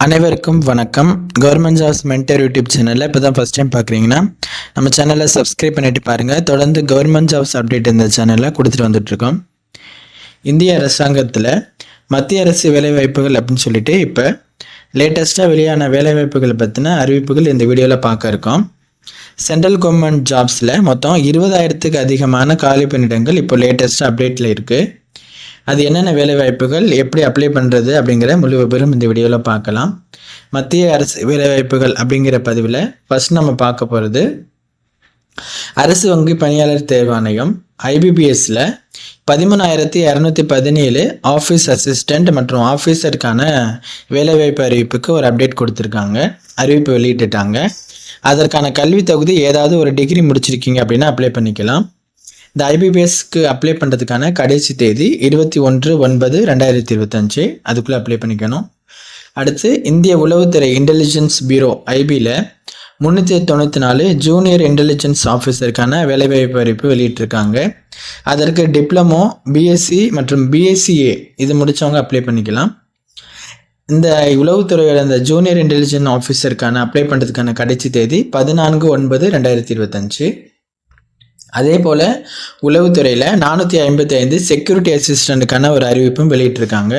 அனைவருக்கும் வணக்கம். Government jobs mentor YouTube சேனலில் இப்போ தான் ஃபஸ்ட் டைம் பார்க்குறீங்கன்னா நம்ம சேனலை சப்ஸ்கிரைப் பண்ணிட்டு பாருங்கள். தொடர்ந்து கவர்மெண்ட் ஜாப்ஸ் அப்டேட் இந்த சேனலில் கொடுத்துட்டு வந்துட்டுருக்கோம். இந்திய அரசாங்கத்தில் மத்திய அரசு வேலைவாய்ப்புகள் அப்படின்னு சொல்லிட்டு இப்போ லேட்டஸ்ட்டாக வெளியான வேலைவாய்ப்புகளை பற்றின அறிவிப்புகள் இந்த வீடியோவில் பார்க்க இருக்கோம். சென்ட்ரல் கவர்மெண்ட் ஜாப்ஸில் மொத்தம் 20,000க்கு அதிகமான காலி பணியிடங்கள் இப்போ லேட்டஸ்ட்டாக அப்டேட்டில் இருக்குது. அது என்னென்ன வேலைவாய்ப்புகள், எப்படி அப்ளை பண்ணுறது அப்படிங்கிற முழு விவரம் இந்த வீடியோவில் பார்க்கலாம். மத்திய அரசு வேலைவாய்ப்புகள் அப்படிங்கிற பதிவில் ஃபஸ்ட் நம்ம பார்க்க போகிறது அரசு வங்கி பணியாளர் தேர்வாணையம் IBPSல 13,217 ஆஃபீஸ் அசிஸ்டண்ட் மற்றும் ஆஃபீஸருக்கான வேலைவாய்ப்பு அறிவிப்புக்கு ஒரு அப்டேட் கொடுத்துருக்காங்க. அறிவிப்பு வெளியிட்டுட்டாங்க. அதற்கான கல்வி தகுதி ஏதாவது ஒரு டிகிரி முடிச்சிருக்கீங்க அப்படின்னா அப்ளை பண்ணிக்கலாம். இந்த IBPSக்கு அப்ளை பண்ணுறதுக்கான கடைசி தேதி 21/9/2025. அதுக்குள்ளே அப்ளை பண்ணிக்கணும். அடுத்து இந்திய உளவுத்துறை இன்டெலிஜென்ஸ் பியூரோ IBல 394 ஜூனியர் இன்டெலிஜென்ஸ் ஆஃபீஸருக்கான வேலைவாய்ப்பு அறிவிப்பு வெளியிட்டிருக்காங்க. அதற்கு டிப்ளமோ, BSc மற்றும் BSCA இது முடித்தவங்க அப்ளை பண்ணிக்கலாம். இந்த உளவுத்துறையோட இந்த ஜூனியர் இன்டெலிஜென்ஸ் ஆஃபீஸருக்கான அப்ளை பண்ணுறதுக்கான கடைசி தேதி 14/9/2025. அதே போல் உளவுத்துறையில் 455 செக்யூரிட்டி அசிஸ்டண்ட்டுக்கான ஒரு அறிவிப்பும் வெளியிட்டிருக்காங்க.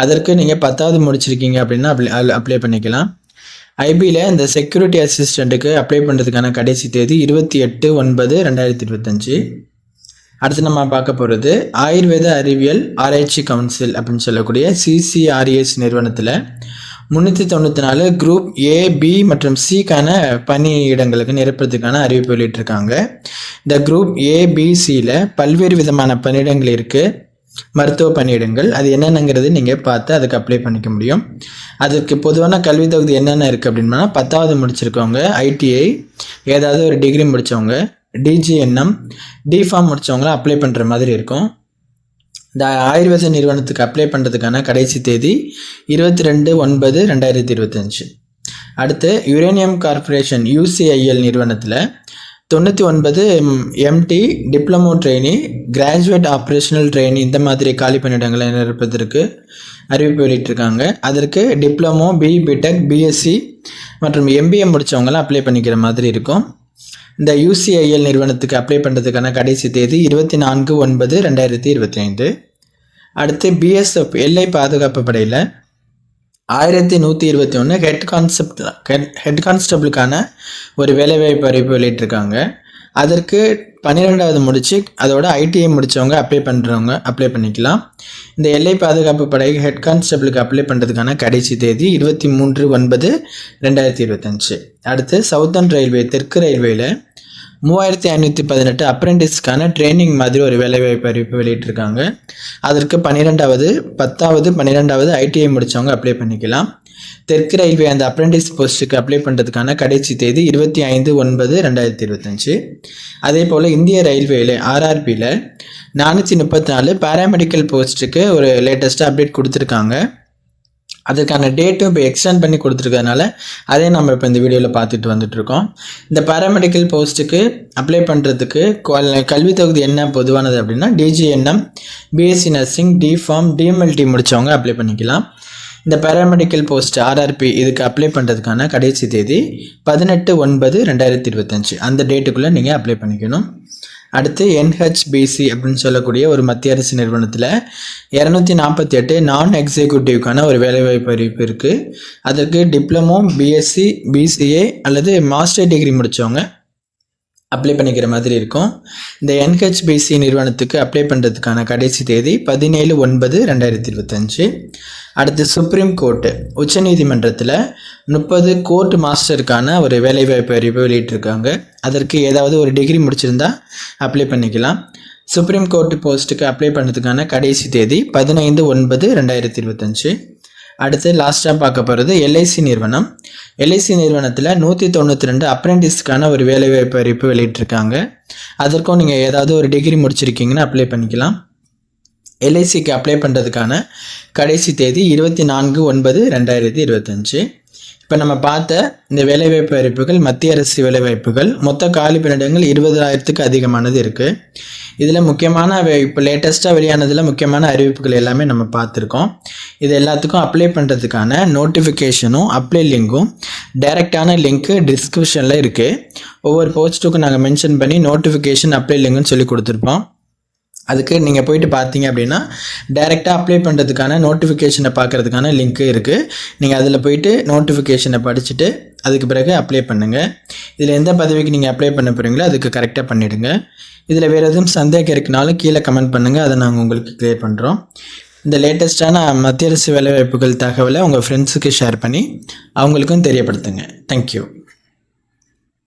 அதற்கு நீங்கள் 10வது முடிச்சிருக்கீங்க அப்படின்னா அப்ளை பண்ணிக்கலாம். IBல இந்த செக்யூரிட்டி அசிஸ்டண்ட்டுக்கு அப்ளை பண்ணுறதுக்கான கடைசி தேதி 28/9/2025. அடுத்து நம்ம பார்க்க போகிறது ஆயுர்வேத அறிவியல் ஆராய்ச்சி கவுன்சில் அப்படின்னு சொல்லக்கூடிய CCRAS நிறுவனத்தில் 394 குரூப் A, B மற்றும் Cக்கான பணியிடங்களுக்கு நிரப்புறதுக்கான அறிவிப்பு வெளியிட்டிருக்காங்க. இந்த குரூப் A, B, Cயில் பல்வேறு விதமான பணியிடங்கள் இருக்குது. மருத்துவ பணியிடங்கள் அது என்னென்னங்கிறது நீங்கள் பார்த்து அதுக்கு அப்ளை பண்ணிக்க முடியும். அதுக்கு பொதுவான கல்வி தகுதி என்னென்ன இருக்குது அப்படின்னா 10வது முடிச்சிருக்கவங்க, ITI ஏதாவது ஒரு டிகிரி முடித்தவங்க, DGNM, DPharm முடித்தவங்களாம் அப்ளை பண்ணுற மாதிரி இருக்கும். இந்த ஆயுர்வேத நிறுவனத்துக்கு அப்ளை பண்ணுறதுக்கான கடைசி தேதி 22/9/2025. அடுத்து யுரேனியம் கார்பரேஷன் UCIL நிறுவனத்தில் 99 MT diploma trainee, graduate operational trainee இந்த மாதிரி காலி பணியிடங்களை நிரப்புவதற்கு அறிவிப்பு வெளியிட்டிருக்காங்க. அதற்கு டிப்ளமோ, BTech, BSc மற்றும் MBA முடித்தவங்களாம் அப்ளை பண்ணிக்கிற மாதிரி இருக்கும். இந்த UCIL நிறுவனத்துக்கு அப்ளை பண்ணுறதுக்கான கடைசி தேதி 24/9/2025. அடுத்து BSF எல்லை பாதுகாப்பு படையில் 1121 ஹெட் கான்ஸ்டபிளுக்கான ஒரு வேலைவாய்ப்பு அறிவிப்பு வெளியிட்டிருக்காங்க. அதற்கு 12வது முடித்து அதோட ITI முடித்தவங்க அப்ளை பண்ணிக்கலாம். இந்த எல்லை பாதுகாப்பு படை ஹெட் கான்ஸ்டபிளுக்கு அப்ளை பண்ணுறதுக்கான கடைசி தேதி 23/9/2025. அடுத்து சவுத்தர்ன் ரயில்வே தெற்கு ரயில்வேயில் 3518 அப்ரெண்டிஸ்க்கான ட்ரைனிங் மாதிரி ஒரு வேலைவாய்ப்பு அறிவிப்பு வெளியிட்டிருக்காங்க. அதற்கு 12வது 10வது 12வது ITI முடித்தவங்க அப்ளை பண்ணிக்கலாம். தெற்கு ரயில்வே அந்த அப்ரெண்டிஸ் போஸ்ட்டுக்கு அப்ளை பண்ணுறதுக்கான கடைசி தேதி 25/9/2025. அதே போல் இந்திய ரயில்வேயில் RRBயில் 434 பேராமெடிக்கல் போஸ்ட்டுக்கு ஒரு லேட்டஸ்ட்டாக அப்டேட் கொடுத்துருக்காங்க. அதுக்கான டேட்டும் இப்போ எக்ஸ்டெண்ட் பண்ணி கொடுத்துருக்கறதுனால அதே நம்ம இப்போ இந்த வீடியோவில் பார்த்துட்டு வந்துட்டுருக்கோம். இந்த பேராமெடிக்கல் போஸ்ட்டுக்கு அப்ளை பண்ணுறதுக்கு கல்வி தகுதி என்ன பொதுவானது அப்படின்னா DGNM, BSc nursing, DPharm, DMLT முடித்தவங்க அப்ளை பண்ணிக்கலாம். இந்த பேராமெடிக்கல் போஸ்ட் RRB இதுக்கு அப்ளை பண்ணுறதுக்கான கடைசி தேதி 18/9/2025. அந்த டேட்டுக்குள்ளே நீங்கள் அப்ளை பண்ணிக்கணும். அடுத்து NHBC அப்படின்னு சொல்லக்கூடிய ஒரு மத்திய அரசு நிறுவனத்தில் 248 நான் எக்ஸிக்யூட்டிவ்க்கான ஒரு வேலைவாய்ப்பு அறிவிப்பு இருக்குது. அதற்கு டிப்ளமோ, BSc, BCA அல்லது மாஸ்டர் டிகிரி முடித்தவங்க அப்ளை பண்ணிக்கிற மாதிரி இருக்கும். இந்த NHBC நிறுவனத்துக்கு அப்ளை பண்ணுறதுக்கான கடைசி தேதி 17/9/2025. அடுத்து சுப்ரீம் கோர்ட்டு உச்சநீதிமன்றத்தில் 30 கோர்ட் மாஸ்டருக்கான ஒரு வேலைவாய்ப்பு அறிவிப்பு வெளியிட்டிருக்காங்க. அதற்கு ஏதாவது ஒரு டிகிரி முடிச்சிருந்தா அப்ளை பண்ணிக்கலாம். சுப்ரீம் கோர்ட் போஸ்ட்டுக்கு அப்ளை பண்ணுறதுக்கான கடைசி தேதி 15/9/2025. அடுத்து லாஸ்ட்டாக பார்க்க போகிறது LIC நிறுவனம். LIC நிறுவனத்தில் 192 அப்ரெண்டிஸ்க்கான ஒரு வேலைவாய்ப்பு அறிவிப்பு வெளியிட்டிருக்காங்க. அதற்கும் நீங்கள் ஏதாவது ஒரு டிகிரி முடிச்சிருக்கீங்கன்னா அப்ளை பண்ணிக்கலாம். LICக்கு அப்ளை பண்ணுறதுக்கான கடைசி தேதி 24/9/2025. இப்போ நம்ம பார்த்த இந்த வேலைவாய்ப்பு அறிவிப்புகள் மத்திய அரசு வேலைவாய்ப்புகள். மொத்த காலி பணியிடங்கள் 20,000க்கு அதிகமானது இருக்குது. இதில் முக்கியமான இப்போ லேட்டஸ்ட்டாக வெளியானதில் முக்கியமான அறிவிப்புகள் எல்லாமே நம்ம பார்த்துருக்கோம். இது எல்லாத்துக்கும் அப்ளை பண்ணுறதுக்கான நோட்டிஃபிகேஷனும் அப்ளை லிங்க்கும் டைரெக்டான லிங்க்கு டிஸ்கிரிப்ஷனில் இருக்குது. ஒவ்வொரு போஸ்ட்டுக்கும் நாங்கள் மென்ஷன் பண்ணி நோட்டிஃபிகேஷன் அப்ளை லிங்க்குன்னு சொல்லி கொடுத்துருப்போம். அதுக்கு நீங்கள் போயிட்டு பார்த்தீங்க அப்படின்னா டைரெக்டாக அப்ளை பண்ணுறதுக்கான நோட்டிஃபிகேஷனை பார்க்குறதுக்கான லிங்க்கு இருக்குது. நீங்கள் அதில் போயிட்டு நோட்டிஃபிகேஷனை படிச்சுட்டு அதுக்கு பிறகு அப்ளை பண்ணுங்கள். இதில் எந்த பதவிக்கு நீங்கள் அப்ளை பண்ண போகிறீங்களோ அதுக்கு கரெக்டாக பண்ணிவிடுங்க. இதில் வேறு எதுவும் சந்தேகம் இருக்குனாலும் கீழே கமெண்ட் பண்ணுங்கள், அதை நாங்கள் உங்களுக்கு கிளியர் பண்ணுறோம். இந்த லேட்டஸ்ட்டான மத்திய அரசு வேலைவாய்ப்புகள் தகவலை உங்கள் ஃப்ரெண்ட்ஸுக்கு ஷேர் பண்ணி அவங்களுக்கும் தெரியப்படுத்துங்க. தேங்க்யூ.